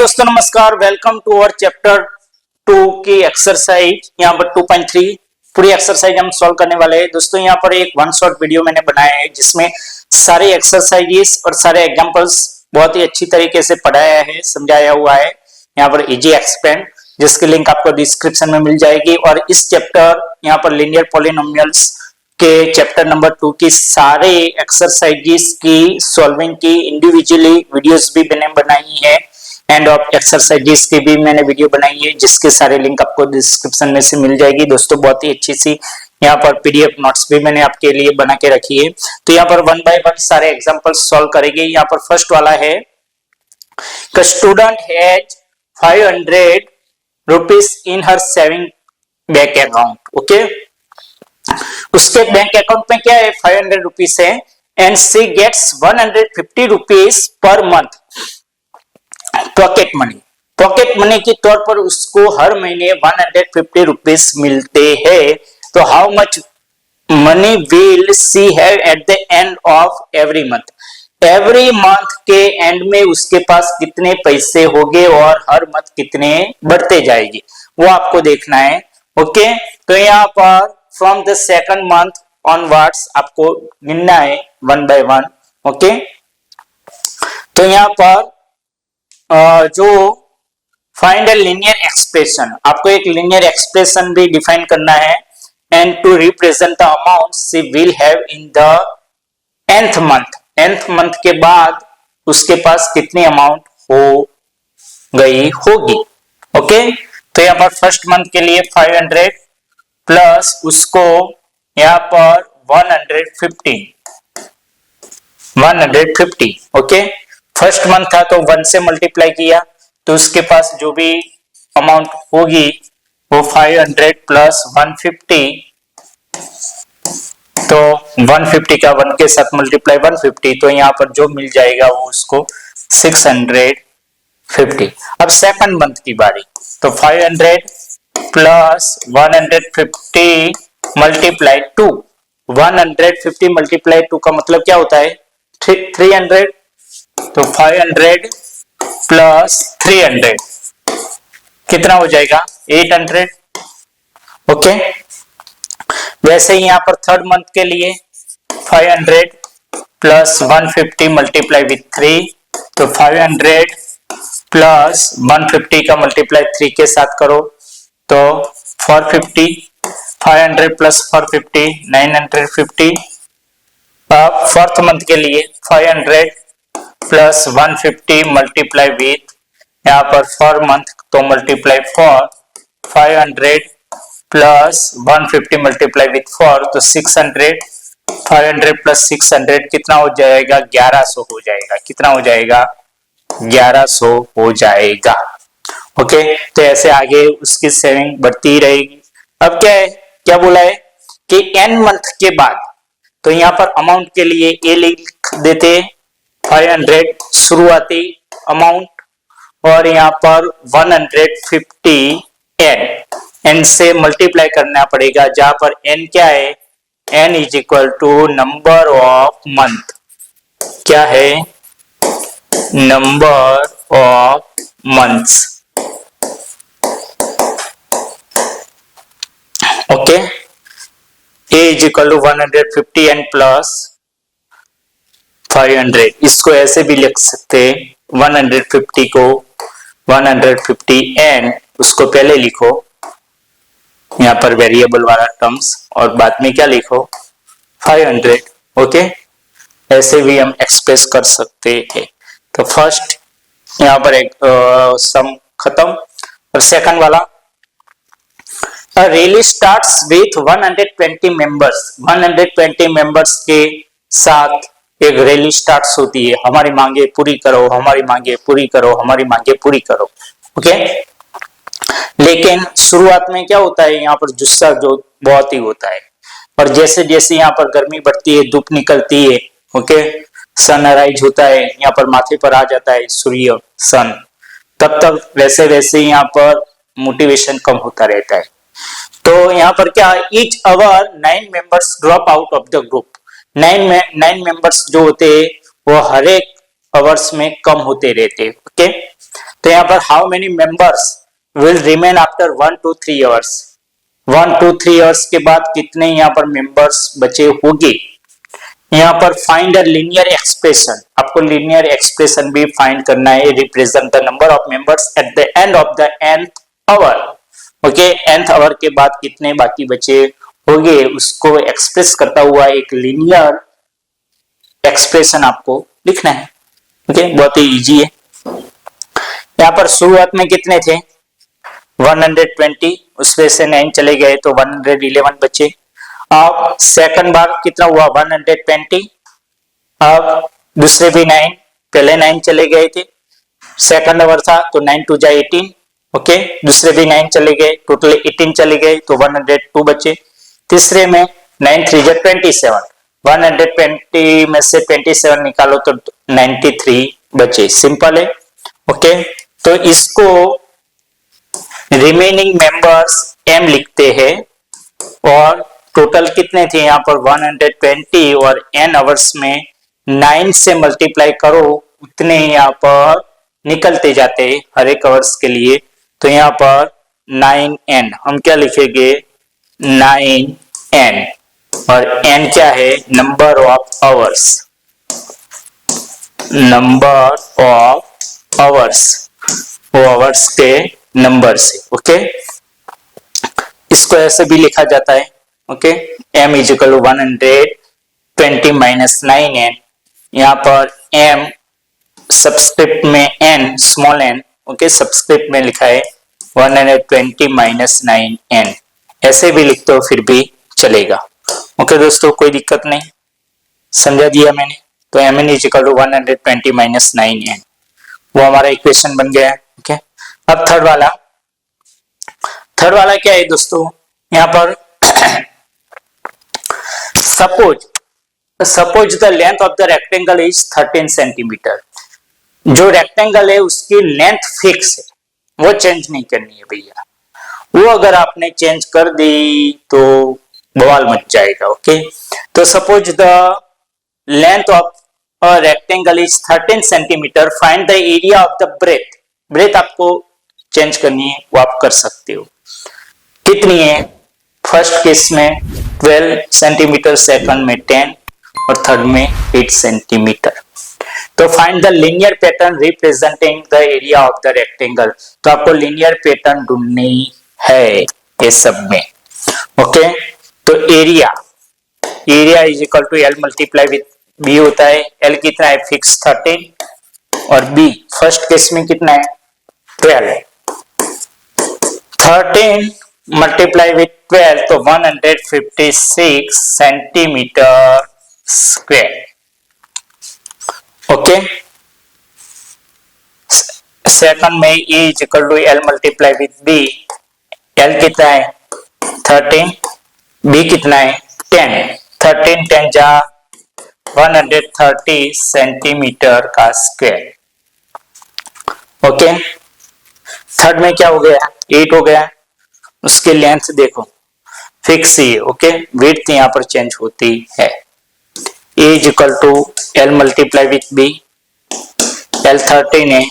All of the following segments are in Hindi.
दोस्तों नमस्कार, वेलकम टू अवर चैप्टर 2 की एक्सरसाइज। यहाँ पर 2.3 पूरी एक्सरसाइज हम सॉल्व करने वाले हैं। दोस्तों यहाँ पर एक वन शॉट वीडियो मैंने बनाया है जिसमें सारे एक्सरसाइजेस और सारे एग्जांपल्स बहुत ही अच्छी तरीके से पढ़ाया है, समझाया हुआ है। यहाँ पर इजी एक्सप्लेन, जिसकी लिंक आपको डिस्क्रिप्शन में मिल जाएगी। और इस चैप्टर यहाँ पर लीनियर पॉलिनोमियल्स के चैप्टर नंबर 2 की सारे एक्सरसाइजेस की सॉल्विंग की इंडिविजुअली वीडियोस भी मैंने बनाई है, एंड ऑफ एक्सरसाइजेस की भी मैंने वीडियो बनाई है, जिसके सारे लिंक आपको डिस्क्रिप्शन में से मिल जाएगी। दोस्तों बहुत ही अच्छी सी यहाँ पर पीडीएफ नोट्स भी मैंने आपके लिए बना के रखी है। तो यहाँ पर वन बाय वन सारे एग्जांपल सॉल्व करेंगे। यहाँ पर फर्स्ट वाला है, student has 500 rupees in her saving bank account. Okay, उसके बैंक अकाउंट में क्या है, 500 रुपीज है, and she gets 150 rupees per month pocket money के तौर पर उसको हर महीने 150 रुपीज मिलते हैं। तो how much money will see have eight the end of every month के एंड में उसके पास कितने पैसे होंगे और हर मंथ कितने बढ़ते जाएगी, वो आपको देखना है। ओके, तो यहाँ पर from the second month onwards आपको गिनना है वन बाय वन। ओके, तो यहाँ पर जो फाइंड अ लीनियर एक्सप्रेशन, आपको एक लीनियर एक्सप्रेशन भी डिफाइन करना है, and to represent the amount she will have in the nth month के बाद उसके पास कितनी अमाउंट हो गई होगी। ओके, तो यहाँ पर फर्स्ट मंथ के लिए 500 प्लस उसको यहाँ पर 150। ओके, फर्स्ट मंथ था तो 1 से मल्टीप्लाई किया तो उसके पास जो भी अमाउंट होगी वो 500 प्लस 150, तो 150 का 1 के साथ मल्टीप्लाई 150, तो यहाँ पर जो मिल जाएगा वो उसको 650। अब सेकंड मंथ की बारी, तो 500 प्लस 150 मल्टीप्लाई 2, 150 मल्टीप्लाई 2 का मतलब क्या होता है 300, तो 500 प्लस 300 कितना हो जाएगा 800। ओके, वैसे ही यहाँ पर थर्ड मंथ के लिए 500 प्लस 150 मल्टीप्लाई विथ 3, तो 500 प्लस 150 का मल्टीप्लाई 3 के साथ करो तो 450, 500 प्लस 450 950। अब फोर्थ मंथ के लिए 500 प्लस 150 मल्टीप्लाई विथ यहाँ पर 4 मंथ तो मल्टीप्लाई 4, 500 प्लस 150 मल्टीप्लाई विथ 4 तो 600, 500 प्लस 600 कितना हो जाएगा 1100 हो जाएगा। कितना हो जाएगा 1100 हो जाएगा। ओके, तो ऐसे आगे उसकी सेविंग बढ़ती रहेगी। अब क्या है, क्या बोला है कि n मंथ के बाद, तो यहाँ पर अमाउंट के लिए a लिख देते 500 शुरुआती अमाउंट, और यहाँ पर 150 n से मल्टीप्लाई करना पड़ेगा, जहां पर n क्या है, n is equal to number of month. क्या है, number of months. Okay, a is equal to 150 n plus 500, इसको ऐसे भी लिख सकते हैं 150 को 150 n, उसको पहले लिखो यहाँ पर वेरिएबल वाला टर्म्स, और बाद में क्या लिखो 500। ओके, ऐसे भी हम एक्सप्रेस कर सकते हैं। तो फर्स्ट यहाँ पर एक सम खत्म, और सेकंड वाला rally starts with 120 members, 120 members के साथ एक रैली स्टार्ट्स होती है, हमारी मांगे पूरी करो, हमारी मांगे पूरी करो, हमारी मांगे पूरी करो। ओके, लेकिन शुरुआत में क्या होता है, यहाँ पर गुस्सा जो बहुत ही होता है, और जैसे जैसे यहाँ पर गर्मी बढ़ती है, धूप निकलती है, ओके, सनराइज होता है, यहाँ पर माथे पर आ जाता है सूर्य सन, तब तक वैसे वैसे यहाँ पर मोटिवेशन कम होता रहता है। तो यहाँ पर क्या, each hour 9 members drop out of the group, 9 members जो होते हैं वो हर एक आवर्स में कम होते रहते हैं। ओके, तो यहाँ पर how many members will remain after 1 to 3 hours, 1 to 3 hours के बाद कितने यहाँ पर मेंबर्स बचे होंगे। यहाँ पर फाइंड अ लीनियर एक्सप्रेशन, आपको लीनियर एक्सप्रेशन भी फाइंड करना है, represent the number of members at the end of the nth hour. Okay, nth hour के बाद कितने बाकी बचे होंगे उसको एक्सप्रेस करता हुआ एक लीनियर एक्सप्रेशन आपको लिखना है। ओके, बहुत ही इजी है। यहाँ पर शुरुआत में कितने थे 120, उसमें से 9 चले गए तो 111 बचे। अब सेकंड बार कितना हुआ 120, अब दूसरे भी 9, पहले 9 चले गए थे, सेकंड आवर था तो 9 2 जा 18। ओके, दूसरे भी 9 चले गए, टोटल 18 चले गए तो 102 बचे। तीसरे में 9 3 जा 27, 120 में से 27 निकालो तो 93 बचे। सिंपल है। ओके, तो इसको रिमेनिंग मेंबर्स m लिखते हैं और टोटल कितने थे यहाँ पर 120 और n आवर्स में 9 से मल्टीप्लाई करो उतने यहाँ पर निकलते जाते हैं हर एक आवर्स के लिए। तो यहाँ पर 9n हम क्या लिखेंगे 9n, और n क्या है number of hours, number of hours, वो आवर्स के नंबर से। ओके, इसको ऐसे भी लिखा जाता है। Okay, m is equal 120 minus 9n, यहाँ पर m सबस्क्रिप्ट में n small n, okay subscript में लिखा है 120 माइनस 9n, ऐसे भी लिखते हो फिर भी चलेगा। ओके दोस्तों, कोई दिक्कत नहीं, समझा दिया मैंने। तो mn is equal to 120 minus 9n, वो हमारा इक्वेशन बन गया है। ओके, अब थर्ड वाला क्या है दोस्तों, यहाँ पर suppose the length of the rectangle is 13 centimetre. जो रेक्टेंगल है उसकी लेंथ फिक्स है, वो चेंज नहीं करनी है भैया, वो अगर आपने चेंज कर दी तो बवाल मच जाएगा। ओके, तो suppose the length of a rectangle is 13 centimetre, find the area of the breadth. Breadth आपको चेंज करनी है, वो आप कर सकते हो। कितनी है, फर्स्ट केस में 12 सेंटीमीटर, सेकंड में 10 और थर्ड में 8 सेंटीमीटर। तो find the linear pattern representing the area of the rectangle. तो आपको लीनियर पैटर्न ढूंढनी है ये सब में। ओके, तो area is equal to L multiply with B होता है। एल कितना है फिक्स 13 और बी फर्स्ट केस में कितना है 12। 13 मल्टीप्लाई विथ 12 तो 156 सेंटीमीटर स्क्वायर। ओके, सेकंड में A is equal to L multiply with B. L कितना है 13, बी कितना है 10, 13 10 जा 130 सेंटीमीटर का स्क्वायर। ओके, थर्ड में क्या हो गया 8 हो गया, उसकी लेंथ देखो फिक्स ही है। ओके, विड्थ यहाँ पर चेंज होती है। A is equal to L multiply with B, L 13 है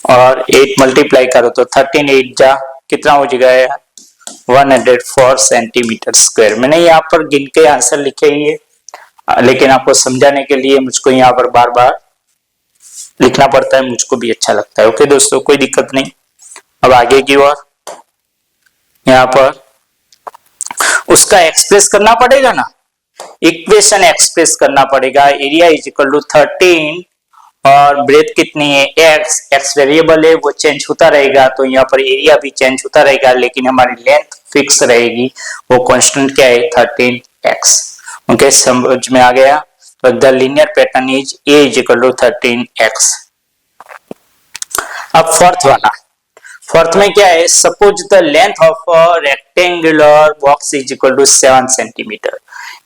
और 8 मल्टीप्लाई करो तो 13 8 जा कितना हो जाएगा 104 सेंटीमीटर स्क्वायर। मैंने यहाँ पर गिन के आंसर लिखे ही है, लेकिन आपको समझाने के लिए मुझको यहाँ पर बार बार लिखना पड़ता है, मुझको भी अच्छा लगता है। ओके दोस्तों, कोई दिक्कत नहीं। अब आगे की ओर यहाँ पर उसका एक्सप्रेस करना पड़ेगा ना, इक्वेशन एक्सप्रेस करना पड़ेगा। एरिया इज इक्वल टू 13 और ब्रेथ कितनी है एक्स वेरिएबल है, वो चेंज होता रहेगा, तो यहाँ पर एरिया भी चेंज होता रहेगा, लेकिन हमारी लेंथ फिक्स रहेगी, वो कांस्टेंट क्या है 13x। ओके, समझ में आ गया। तो the linear pattern is A is equal to 13x। अब फोर्थ में क्या है, suppose the length of a rectangular box is equal to 7 centimetre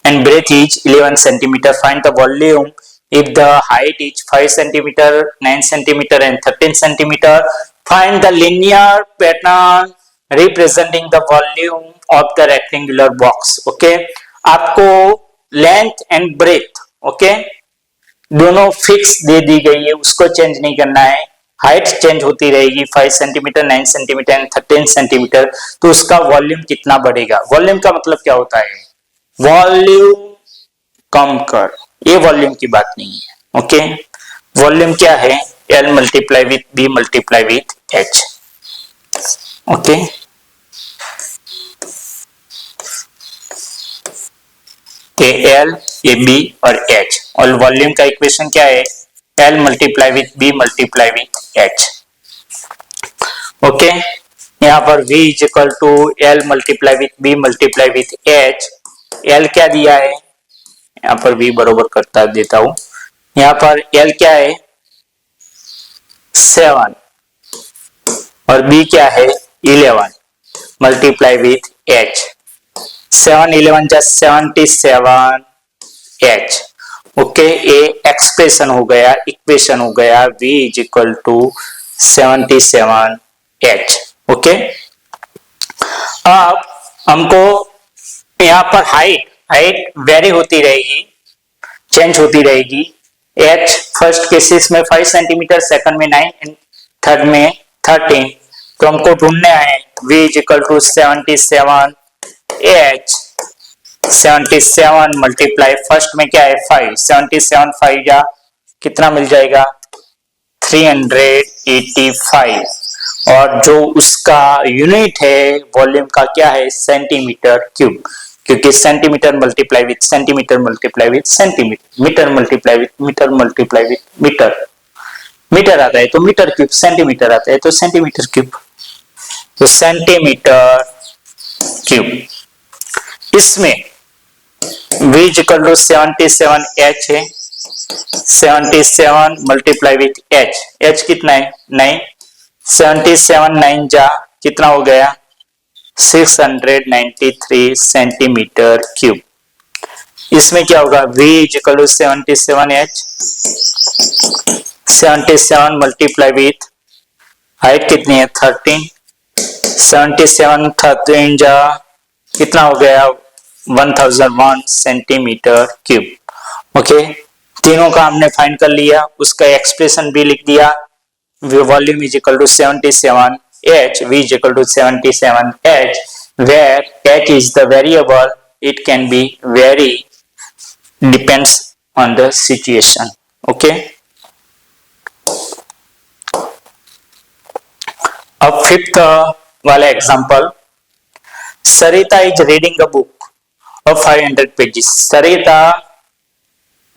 and breadth is 11 centimetre, find the volume if the height is 5 centimeter, 9 centimeter and 13 centimeter. Find the linear pattern representing the volume of the rectangular box. Okay, आपको लेंथ एंड ब्रेथ ओके दोनों फिक्स दे दी गई है, उसको चेंज नहीं करना है। हाइट चेंज होती रहेगी 5 सेंटीमीटर, 9 सेंटीमीटर एंड 13 सेंटीमीटर, तो उसका वॉल्यूम कितना बढ़ेगा। वॉल्यूम का मतलब क्या होता है, वॉल्यूम कम कर, ये वॉल्यूम की बात नहीं है। ओके, वॉल्यूम क्या है, L multiply with B multiply with H। Okay, ये L, ये B और H, और वॉल्यूम का इक्वेशन क्या है, L multiply with B multiply with H। Okay, यहाँ पर V is equal to L multiply with B multiply with H। L क्या दिया है, यहाँ पर V बरोबर करता देता हूं, यहाँ पर L क्या है 7 और B क्या है 11 मल्टीप्लाई विथ H। 7 11 जा 77 H। ओके, ये एक्सप्रेशन हो गया, इक्वेशन हो गया, V is equal to 77 H। Okay, अब हमको यहाँ पर हाइट वेरी होती रहेगी, चेंज होती रहेगी। H फर्स्ट केसेस में 5 सेंटीमीटर, सेकंड में 9 एंड थर्ड में 13, तो हमको ढूंढने आए V is equal to 77 H। 77 multiply first में क्या है 5, 77 5 या कितना मिल जाएगा 385, और जो उसका यूनिट है वॉल्यूम का क्या है सेंटीमीटर क्यूब, क्योंकि centimetre multiply with centimetre multiply with centimetre, metre multiply with metre multiply with metre, metre आता है तो मीटर क्यूब, सेंटीमीटर आता है तो सेंटीमीटर क्यूब, तो सेंटीमीटर क्यूब। इसमें V इक्वल टू 77 H है, 77 मल्टीप्लाई विथ H, H कितना है 9, 77 9 जा कितना हो गया 693 सेंटीमीटर क्यूब। इसमें क्या होगा V equal to 77 H, 77 multiply with height कितनी है 13, 77 13 जा कितना हो गया 1001 सेंटीमीटर क्यूब। ओके, तीनों का हमने फाइंड कर लिया, उसका एक्सप्रेशन भी लिख दिया, volume is equal to 77 H, V is equal to 77 H, where H is the variable, it can be vary, depends on the situation. Okay. अब फिफ्थ वाला example, Sarita is reading a book of 500 pages. Sarita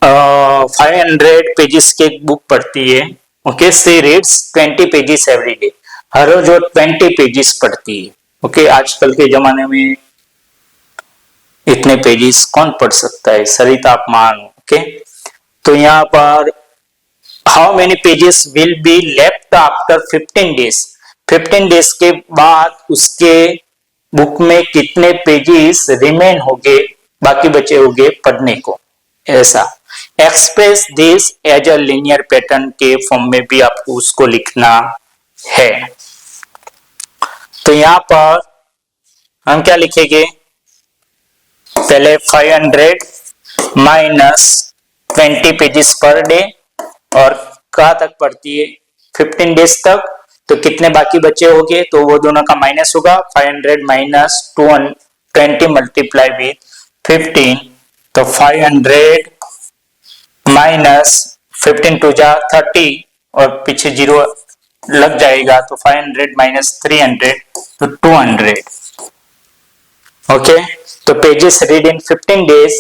500 pages की एक बुक पढ़ती है। Okay, she reads 20 pages every day. हर रोज वो 20 पेजेस पढ़ती है। ओके, आजकल के जमाने में इतने पेजेस कौन पढ़ सकता है, सरिता आप मानो। ओके, तो यहाँ पर how many pages will be left after 15 days, 15 days के बाद उसके बुक में कितने पेजेस रिमेन होंगे, बाकी बचे होंगे पढ़ने को, ऐसा। Express this as a linear pattern के फॉर्म में भी आपको उसको लिखना है। तो यहां पर हम क्या लिखेंगे, पहले 500 माइनस 20 पेजेस पर डे, और कहाँ तक पढ़ती है 15 डेज तक, तो कितने बाकी बचे होंगे, तो वो दोनों का माइनस होगा, 500 माइनस 20 मल्टीप्लाई विथ 15, तो 500 माइनस 15 टू जा 30 और पीछे जीरो लग जाएगा, तो 500 माइनस 300 तो 200। ओके, तो pages read in 15 days,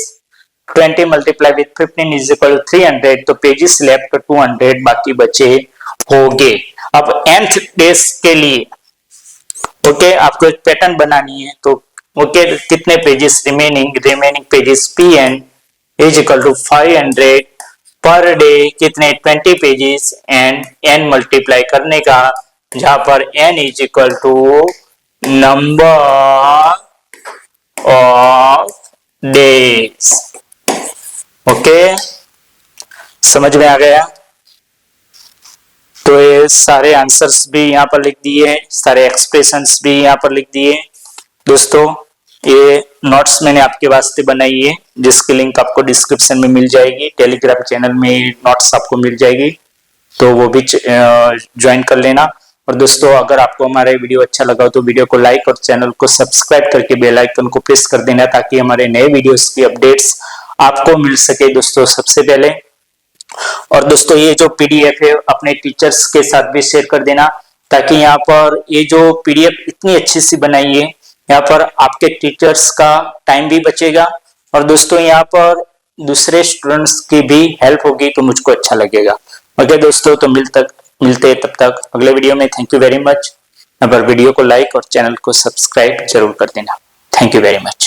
20 multiply with 15 is equal to 300, तो पेजेस लेफ्ट 200 बाकी बचे होंगे। अब nth डेज के लिए ओके आपको एक पैटर्न बनानी है, तो ओके कितने pages remaining pages Pn is equal to 500 per day, कितने 20 पेजेस एंड n मल्टीप्लाई करने का, जहां पर n is equal to number of days. Okay, समझ में आ गया। तो ये सारे आंसर्स भी यहाँ पर लिख दिए, सारे एक्सप्रेशंस भी यहाँ पर लिख दिए। दोस्तों ये नोट्स मैंने आपके वास्ते बनाई है, जिसकी लिंक आपको डिस्क्रिप्शन में मिल जाएगी, टेलीग्राम चैनल में नोट्स आपको मिल जाएगी। तो वो भी ज्वाइन कर लेना। और दोस्तों अगर आपको हमारा वीडियो अच्छा लगा हो तो वीडियो को लाइक और चैनल को सब्सक्राइब करके बेल आइकन को प्रेस कर देना, ताकि हमारे नए वीडियोस की अपडेट्स आपको मिल सके दोस्तों सबसे पहले। और दोस्तों ये जो पीडीएफ है अपने टीचर्स के साथ भी शेयर कर देना, ताकि यहाँ पर ये जो पीडीएफ इतनी अच्छी सी बनाई है, यहाँ पर आपके टीचर्स का टाइम भी बचेगा और दोस्तों यहाँ पर दूसरे स्टूडेंट्स की भी हेल्प होगी, तो मुझको अच्छा लगेगा। ओके दोस्तों, तो मिलते हैं तब तक अगले वीडियो में। Thank you very much. Video को लाइक और चैनल को सब्सक्राइब जरूर कर देना। Thank you very much.